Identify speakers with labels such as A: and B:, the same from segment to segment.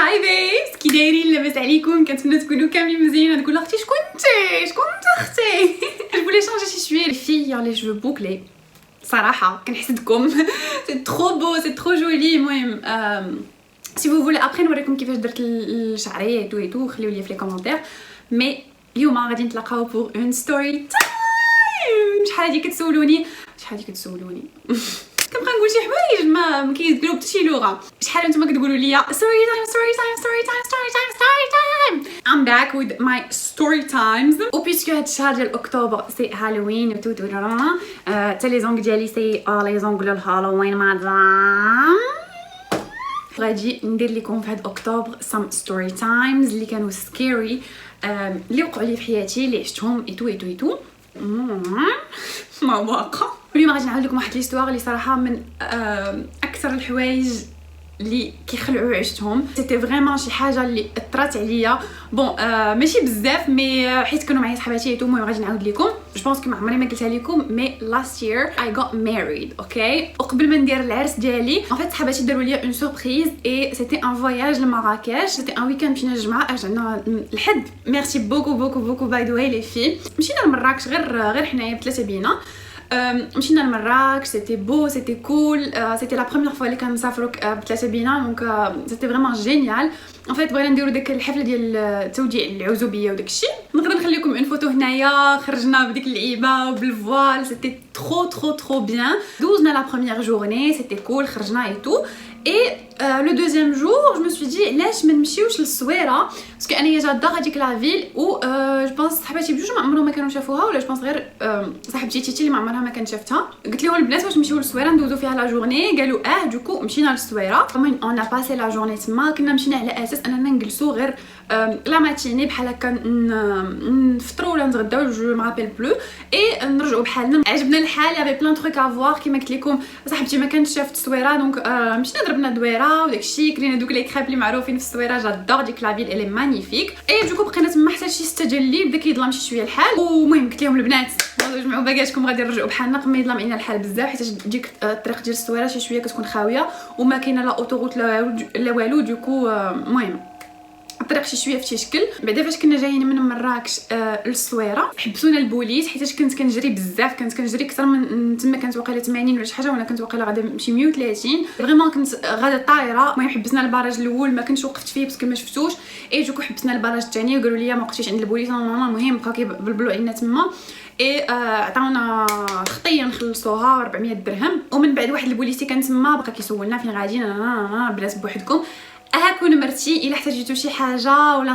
A: هاي بيبس كي دايرين؟ لاباس عليكم؟ كنتمنى تكونوا كاملين مزيانين. تقول اختي شكون اختي je voulais changer شي شويه les filles les cheveux bouclés صراحه كنحسدكم سي ترو بو سي ترو جولي. المهم si vous voulez après نوريكم كيفاش درت الشعريه تو خليو لي في لي كومونتير. مي اليوم غادي نتلاقاو بور اون ستوري تايم. شحال هادي كتسولوني كنبقى نقول شي حوايج ما كيديروا حتى شي لغه. شحال نتوما كتقولوا لي story time I'm back with my story times. و بيسكو هاد الشهر ديال اكتوبر سي هالوين و تو حتى لي زونغ ديالي سي لي زونغ ديال هالوين مادام. غادي ندير لكم في هاد اكتوبر some story times اللي كانوا سكيري اللي وقعوا لي في حياتي اللي عشتهم ايتو ما واقع. اليوم غادي نعاود لكم واحد ليستوار اللي صراحه من اكثر الحوايج اللي كيخلعوا عشتهم. سيتي فريمون شي حاجه اللي اثرت عليا بون ماشي بزاف مي حيت كانوا معايا صحباتي تو. المهم غادي نعاود لكم جو بونس كو ما عمري ما قلتها لكم مي لاست يير اي غوت ماريد اوكي. وقبل ما ندير العرس ديالي ان فيت صحباتي داروا لي اون سوربريز اي سيتي ان فواياج لمراكش. سيتي ان ويكاند مشينا الجمعه رجعنا الحد. ميرسي بوكو باي ذا واي لي في. مشينا لمراكش غير حنايا بثلاثه بينا. مشينا لمراكش سيتي بو سيتي كول. سيتي لا بروميير فوا اللي كنسافروا بثلاثه بينا دونك سيتي فريمون جينيال. ان فيت بغينا نديروا داك الحفله ديال توديع العزوبيه وداك الشيء. نقدر نخليكم اون فوتو هنايا خرجنا بديك اللعيبه وبالفوال سيتي ترو بيان. دوزنا لا بروميير جورني سيتي كول خرجنا اي تو. اي لو دوزيام جور جو مي سوي دي علاش ما نمشيوش للصويره باسكو انايا جاده هذيك لا فيل و جو بونس صحباتي بجوج ما عمرهم ما كانوا شافوها ولا جو بونس غير صاحبتي تيتي اللي ما عمرها ما كانت شافتها. قلت لهم البنات واش نمشيو للصويره ندوزو فيها لا جورني قالوا دوكو مشينا للصويره. المهم اون ا باسي لا جورني تما كنا مشينا على اساس اننا نجلسو غير لا ماتيني بحال هكا نفطروا ولا نتغداو جو ما رابيل بلو اي نرجعوا بحالنا. عجبنا الحال يافي بلان تروك افوار كيما قلت لكم صاحبتي ما كانتش شافت الصويره دونك مشينا ضربنا دويره وداكشي. كلينا دوك لي كريب اللي معروفين في الصويره جادور ديك لا فيل الي مانيفيك. اي دوكو بقينا تما حتى شي 6 ديال الليل بدا كيظلم شي شويه الحال. ومهم قلت لهم البنات جمعوا باكاتكم غادي نرجعوا بحالنا قبل ما يظلم علينا الحال بزاف حيت ديك الطريق ديال الصويره شي شويه كتكون خاويه وما كاينه لا اوتوروت لا والو. دوكو المهم الطريق شي شويه في شي شكل. بعدا فاش كنا جايين من مراكش للصويره حبسونا البوليس حيت كنت كنجري بزاف. كنت كنجري اكثر من تما كانت واقيلا 80 ولا شي حاجه وانا كنت واقيلا غادا شي 130 فريمون كنت غادا طايره. المهم حبسنا الباراج الاول ما كنتش وقفت فيه باسكو ما شفتوش. اي دوكو حبسنا الباراج الثاني وقالوا لي ما وقفتيش عند البوليس. المهم بقاو كيبلبلوا علينا تما اي عطاونا خطيه نخلصوها 400 درهم. ومن بعد واحد البوليسي كان تما بقى كيسولنا فين غاديين. البنات بوحدكم هاكون مرتي الا احتاجيتو شي حاجه ولا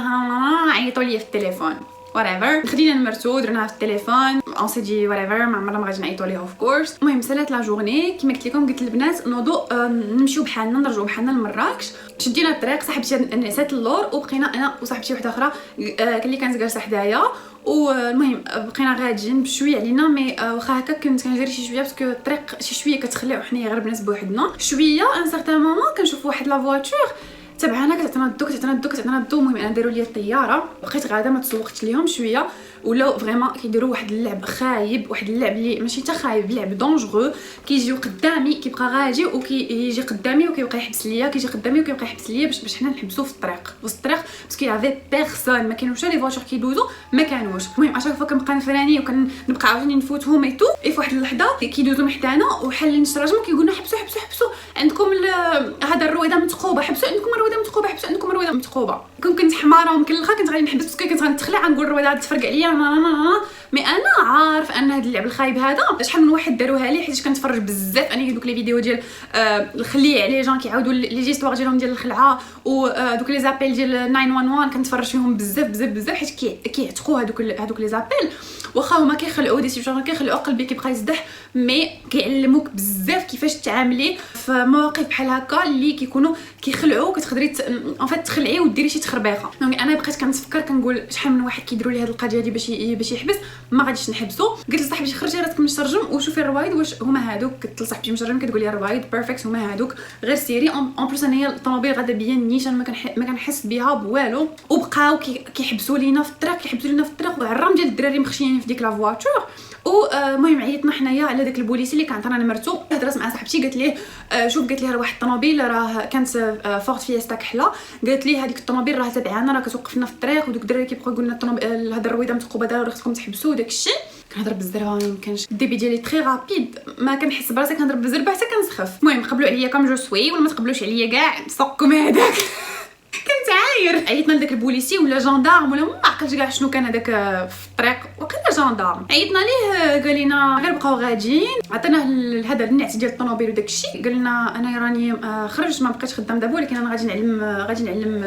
A: عيطوا لي في التليفون whatever. خدينا نمرتو درناها في التليفون اون سي دي whatever ما عمرنا ما غادي نعيطوا ليها اوف كورس. المهم سالات لا جورني كيما قلت لكم. قلت للبنات نوضوا نمشيو بحالنا نرجعوا بحالنا لمراكش. شدينا الطريق صاحبتي نعسات اللور وبقينا انا وصاحبتي وحده اخرى اللي كانت جالسه حدايا. والمهم بقينا غاديين بشويه علينا مي واخا هكا كنت كنجري شي شويه باسكو الطريق شي شويه كتخلع وحنايا غير بنات بوحدنا شويه. ان سارتان مومون كنشوف واحد لا فواتور تبعنا كتعطينا الضو. المهم انا داروا لي الطياره بقيت غاده ما تسوقتش ليهم شويه ولاو فريمون كيديروا واحد اللعب خايب. واحد اللعب اللي ماشي حتى خايب لعب دونجرو. كيجيو قدامي كيبقى غادي وكيجي قدامي وكيبقى يحبس ليا كيجي قدامي وكيبقى يحبس ليا باش حنا نحبسو في الطريق وسط الطريق باسكو يافي بيرسون ما كانوش لي فواتور كيدوزو ما كانوش. المهم اشاك فوا كنبقى نفراني وكنبقى عاوتاني نفوتهم ايتو. اي في واحد اللحظه كيدوزو من حدانا وحالين الشراجم كيقولنا حبسوا عندكم هذا الرويضه متقوبه. حبسوا عندكم الرويضه متقوبه حبسوا عندكم الرويضه متقوبه. كنت حماره ومكلخه كنت غادي نحبس باسكو كنت غنتخلع نقول الرويضه غادي تفرق عليا مي انا عارف ان هذا اللعب الخايب هذا شحال من واحد داروها لي حيت كنتفرج بزاف انا دوك لي فيديو ديال الخليه على جان كيعاودوا لي جيستوار ديالهم ديال الخلعه ودوك لي زابيل ديال 911 كنتفرج فيهم بزاف حيت كيعتقوا هذوك لي زابيل واخا هما كيخلعوا دي سيتوياسيون كيخلعوا قلبي كيبقى يزدح مي كيعلموك بزاف كيفاش تعاملي في مواقف بحال هكا اللي كيكونوا كيخلعوا كتقدري ان فيت تخلعي وديري شي تخربيقه. دونك انا بقيت كنتفكر كنقول شحال من واحد كيديروا لي هذه القضيه هذه باش يحبس ما غاديش نحبسو. قلت لصاحبتي خرجي راسك من الشرجم وشوفي الروايد واش هما هادوك. قلت لصاحبتي مشرجم كتقول لي الروايد بيرفكت هما هادوك غير سيري اون بلوس انايا الطوموبيل غادا بيا نيشان ما كنحس بها بوالو. وبقاو كيحبسوا لينا في الطريق وعرام ديال الدراري مخشيين في ديك لا فواتور المهم عيطنا حنايا على داك البوليسي اللي كان عطانا نمرتو. هضرت مع صاحبتي قالت ليه شوف، قالت ليه راه واحد الطوموبيل راه كانت فورت فيستا كحله، قالت ليه هذيك الطوموبيل راه تابعانا، راه كتوقفنا في الطريق، ودوك الدراري كيبقاو يقولوا لنا الطوموبيل هذا الرويضه متقوبه دار خصكم تحبسوا وداكشي. كنهضر بالزربه ما يمكنش، الديبي ديالي تري رابيد، ما كنحس براسي كنهضر بالزربه حتى كنسخف. المهم قبلوا عليا كم جو سوي ولا ما تقبلوش عليا كاع سقكم هذاك. كنت عاير. عيطنا لداك البوليسي ولا جاندارم ولا ما عقلتش كاع شنو كان هذاك في الطريق، وقيلا جاندارم. عيطنا ليه قال لنا غير بقاو غاديين، عطيناه هذا النعت ديال الطوموبيل وداك الشيء. قال لنا انا راني خرجت ما بقيتش خدام دابا، ولكن انا غادي نعلم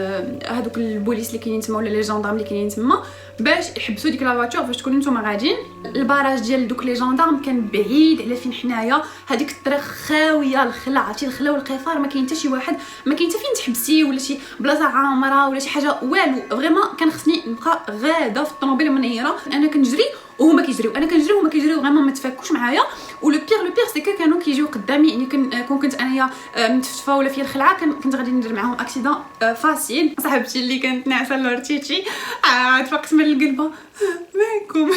A: هذوك البوليس اللي كاينين تما ولا لي جاندارم اللي كاينين تما باش يحبسوا ديك لا فواتور فاش تكونوا نتوما غاديين. الباراج ديال دوك لي جاندارم كان بعيد على فين حنايا، هذيك الطريق خاويه، الخلا عرفتي الخلا والقفار، ما كاين حتى شي واحد، ما كاين حتى فين تحبسي ولا شي بلاصه عامره ولا شي حاجه والو. فريمون كان خصني نبقى غاده في الطوموبيل منيره، انا كنجري وهما كيجريو، انا كنجري وهما كيجريو، فريمون ما تفاكوش معايا. ولو بيغ سي كانوا كيجيو قدامي، يعني كنت انايا متفتفه ولا فيا الخلعه كنت غادي ندير معاهم اكسيدون فاسيل. صاحبتي اللي كانت ناعسه لورتيتي تفقت من القلبه مالكم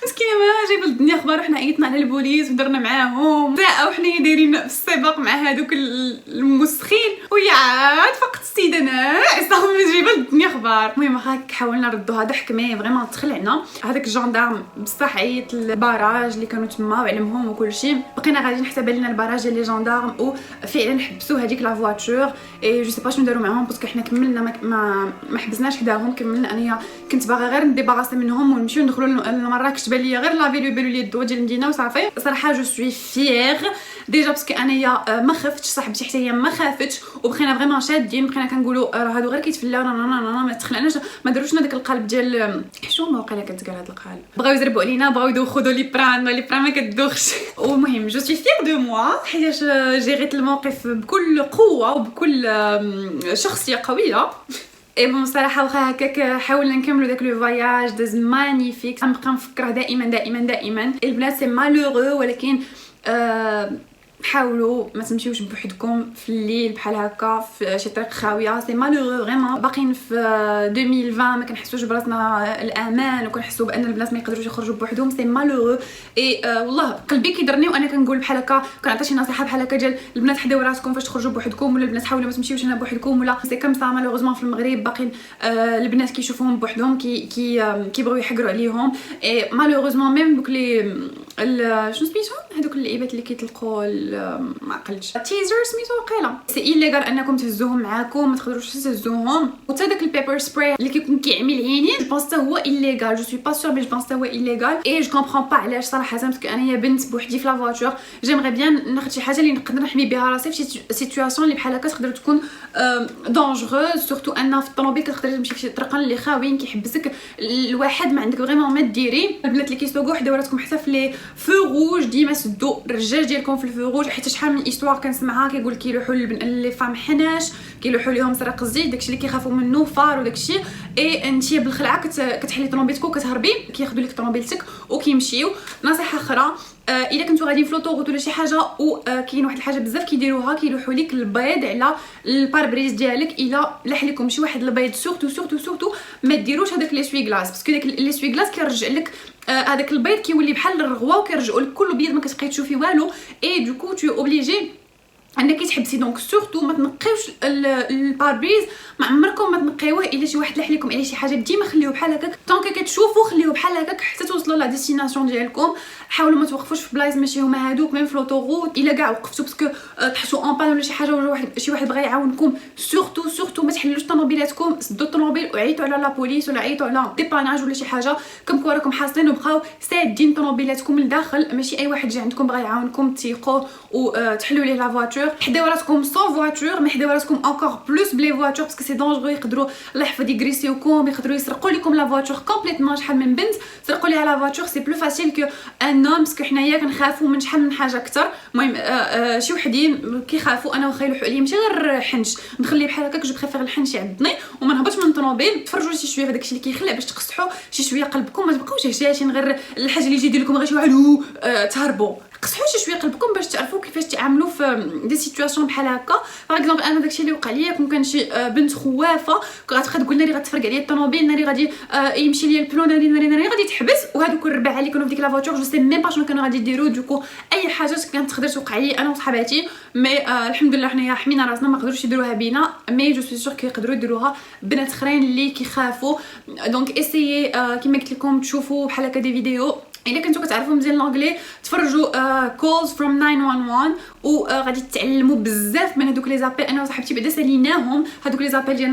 A: مسكينه ما جايبه الدنيا اخبار. وحنا عيطنا على البوليس ودرنا معاهم ساعه وحنا دايرين في السباق مع هذوك المسخين، وهي عاد فقط السيده ناعسه جايبه الدنيا اخبار. المهم هاك حاولنا نردوها ضحك مي فريمون تخلعنا. هذاك الجاندارم بصح عيط الباراج اللي كانوا تما وعلمهم وكل شيء. بقينا غاديين حتى بالنا الباراج ديال لي جاندارم وفعلا حبسوا هذيك لا فواتور. اي جو سي با شنو داروا معاهم باسكو حنا كملنا ما حبسناش حداهم، كملنا. انايا كنت باغا غير نديباراسي منهم ونمشيو ندخلوا لمراكش، بان ليا غير لافي لو بيلو لي الضو ديال المدينه وصافي. صراحه جو سوي فيير ديجا باسكو انايا ما خفتش، صاحبتي حتى هي ما خافتش، وبقينا فريمون شادين، بقينا كنقولوا راه هادو غير كيتفلاو ما تخلعناش، ما داروش لنا داك القالب ديال حشومه وقيلا كتقال هذا القالب. بغاو يزربوا علينا، بغاو يدوخوا لي بران ما كتدوخش. المهم جو سوي فيير دو موا حيت جيريت الموقف بكل قوه وبكل شخصيه قويه. اي بون صراحه واخا هكاك حاولنا نكملوا داك لو فواياج داز مانيفيك. نبقى نفكر دائما البلاد سي مالوغو، ولكن حاولوا ما تمشيوش بوحدكم في الليل بحال هكا في شي طريق خاويه. سي مالوغو فريمون. باقيين في 2020 ما كنحسوش براسنا الامان وكنحسوا بان البنات ما يقدروش يخرجوا بوحدهم. سي مالوغو. اي والله قلبي كيضرني وانا كنقول بحال هكا، كنعطي شي نصيحه بحال هكا ديال البنات حداو راسكم فاش تخرجوا بوحدكم، ولا البنات حاولوا ما تمشيوش هنا بوحدكم، ولا سي كم سا. مالوغوزمون في المغرب باقيين البنات كيشوفوهم بوحدهم كيبغيو يحقروا عليهم. اي مالوغوزمون ميم دوك لي شنو سميتهم هذوك اللعيبات اللي كيطلقوا ما عقلتش تيزر سميتو وقيلا، سي ايليغال انكم تهزوهم معاكم، ما تقدروش تهزوهم. وتا داك البيبر سبراي اللي كيكون كيعمي العينين جو بونس حتى هو ايليغال، جو سوي با سور مي جو بونس حتى هو ايليغال. اي جو كومبرون با علاش صراحه، باسكو انايا بنت بوحدي في لا فواتور، جيمري بيان ناخذ شي حاجه اللي نقدر نحمي بها راسي في شي سيتوياسيون اللي بحال هكا تقدر تكون دونجروز، سورتو ان في الطوموبيل كتقدر تمشي في شي طرقان اللي خاويين كيحبسك الواحد، ما عندك فريمون ما ديري. البنات اللي كيسوقوا حداو راسكم حتى في لي فو روج، ديما سدوا الرجال ديالكم في الفو روج، حيت شحال من ايستوار كنسمعها كيقول كيلوحوا لي فام حناش، كيلوحوا ليهم سرق الزيت، داكشي اللي كيخافوا منه فار وداكشي. اي انتي بالخلعه كتحلي طوموبيلتك وكتهربي، كياخذوا لك طوموبيلتك وكيمشيو. نصيحه اخرى، الا كنتو غاديين في لوطوغوت ولا شي حاجه وكاين واحد الحاجه بزاف كيديروها، كيلوحوا لك البيض على الباربريز ديالك. الا لاح لكم شي واحد البيض سورتو ما ديروش هذاك لي سوي غلاس، باسكو داك لي سوي غلاس كيرجع لك هذاك البيض كيولي بحال الرغوه وكيرجعوا لك كله بيض، ما كتبقاي تشوفي والو. اي دوكو تو اوبليجي انك تحبسي. دونك سورتو ما تنقيوش الباربريز، ما عمركم ما تنقيوه الا شي واحد لاح لكم على شي حاجه، ديما خليوه بحال هكاك طونك كتشوفوا، خليوه بحال هكاك حتى توصلوا لا ديستيناسيون ديالكم. حاولوا ما توقفوش في بلايص ماشي هما هادوك، ميم في لوطوغوت الا كاع وقفتوا باسكو تحسوا اون بان ولا شي حاجه ولا شي واحد بغى يعاونكم، سورتو ما تحلوش طوموبيلاتكم، سدوا الطوموبيل وعيطوا على لا بوليس ولا عيطوا على ديباناج ولا شي حاجه، كم كون راكم حاصلين وبقاو سادين طوموبيلاتكم لداخل. ماشي اي واحد جا عندكم بغى يعاونكم تيقوا وتحلوا ليه لا فواتور. حداو راسكم سون فواتور، ما حداو راسكم انكور بلوس بلي فواتور باسكو سي دونجرو، يقدروا الله يحفظ يغريسيوكم، يقدروا يسرقوا لكم لا فواتور كومبليتمون. شحال من بنت سرقوا ليها لا فواتور، سي بلو فاسيل كو ان نوم، باسكو حنايا كنخافوا من شحال من حاجه اكثر. المهم شي وحدين كيخافوا، انا واخا يلوحوا عليا ماشي غير حنش نخليه بحال هكاك، جو بريفير الحنش يعضني وما نهبطش من الطوموبيل. تفرجوا شي شويه في داكشي اللي كيخلع باش تقصحوا شي شويه قلبكم، ما تبقاوش هشاشين غير الحاجه اللي يجي يدير لكم غير شي واحد تهربوا. خصحوا شويه قلبكم باش تعرفوا كيفاش تعاملوا في دي سيتوياسيون بحال هكا. باغ اكزومبل انا داكشي اللي وقع ليا كون كان شي بنت خوافه غتبقى تقول ناري غتفرق عليا الطوموبيل، ناري غادي يمشي ليا البلو، ناري غادي تحبس، وهذوك الربعه اللي كانوا في ديك لا فواتور جو سي ميم با شنو كانوا غادي يديروا. دوكو اي حاجه كانت تقدر توقع لي انا وصحاباتي، مي الحمد لله حنايا حمينا راسنا ما قدروش يديروها بينا، مي جو سوي سور كيقدروا يديروها بنات اخرين اللي كيخافوا. دونك اسيي كيما قلت لكم تشوفوا بحال هكا دي فيديو. الا كنتو كتعرفوا مزيان لونجلي تفرجوا كولز فروم 911 وغادي تتعلموا بزاف من هذوك لي زابيل. انا وصاحبتي بعدا ساليناهم هذوك لي زابيل ديال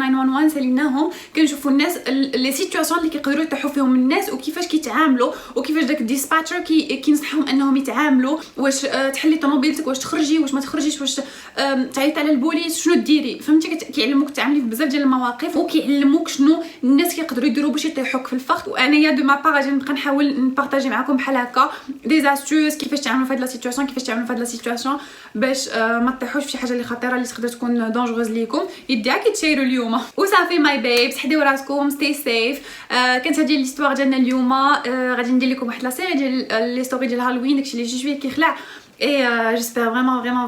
A: 911، ساليناهم كنشوفوا الناس لي سيتوياسيون اللي كيقدروا يطيحوا فيهم الناس وكيفاش كيتعاملوا، وكيفاش داك الديسباتشر كينصحهم انهم يتعاملوا، واش تحلي طوموبيلتك، واش تخرجي، واش ما تخرجيش، واش تعيطي على البوليس، شنو ديري. فهمتي كيعلموك تعاملي في بزاف ديال المواقف، وكيعلموك شنو الناس كيقدروا يديروا باش يطيحوك في الفخ. وانايا دو ما باغ غادي نبقى نحاول نبارطاجي معكم بحال هكا دي زاستوس كيفاش تعاملوا في هاد لا سيتوياسيون، كيفاش تعاملوا في هاد لا سيتوياسيون باش ما تطيحوش في شي حاجه اللي خطيره اللي تقدر تكون دونجوز ليكم. يديها كيتشيروا اليوم. وصافي ماي بيبس، حديو راسكم، ستي سيف. كانت هذه ليستوار ديالنا اليوم. غادي ندير لكم واحد لا سيري ديال لي ستوري ديال هالوين، داكشي اللي شويه كيخلع. اي جيسبر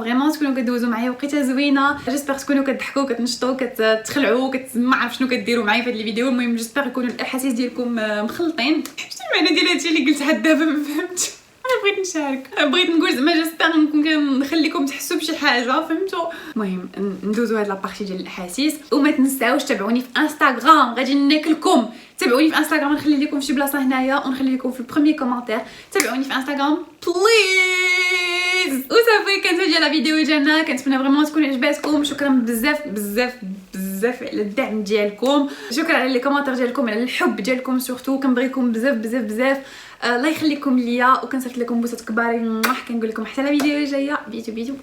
A: فريمون تكونوا كدوزوا معايا وقيته زوينه. جيسبر تكونوا كتضحكوا، كتنشطوا، كتخلعوا، ما عرف شنو كديروا معايا في هاد الفيديو. المهم جيسبر يكونوا الاحاسيس ديالكم مخلطين. شنو المعنى ديال هادشي اللي قلت حتى دابا ما فهمتش. انا بغيت نشارك، بغيت نقول زعما جيسبر نكون كنخليكم تحسوا بشي حاجه، فهمتوا. المهم ندوزوا هاد لابارتي ديال الاحاسيس. وما تنساوش تابعوني في انستغرام، غادي ناكلكم. تابعوني في انستغرام، نخلي لكم شي بلاصه هنايا ونخلي لكم في البروميي كومونتير. تابعوني في انستغرام بليز. وصافي كانت هذه لا فيديو ديالنا، كنتمنى فريمون تكون عجباتكم. شكرا بزاف بزاف بزاف على الدعم ديالكم، شكرا على لي كومونتير ديالكم، على الحب ديالكم، سورتو كنبغيكم بزاف بزاف بزاف. الله يخليكم ليا، وكنصيفط لكم بوسات كبار. كنقول لكم حتى لا فيديو جايه. بيتو بيتو.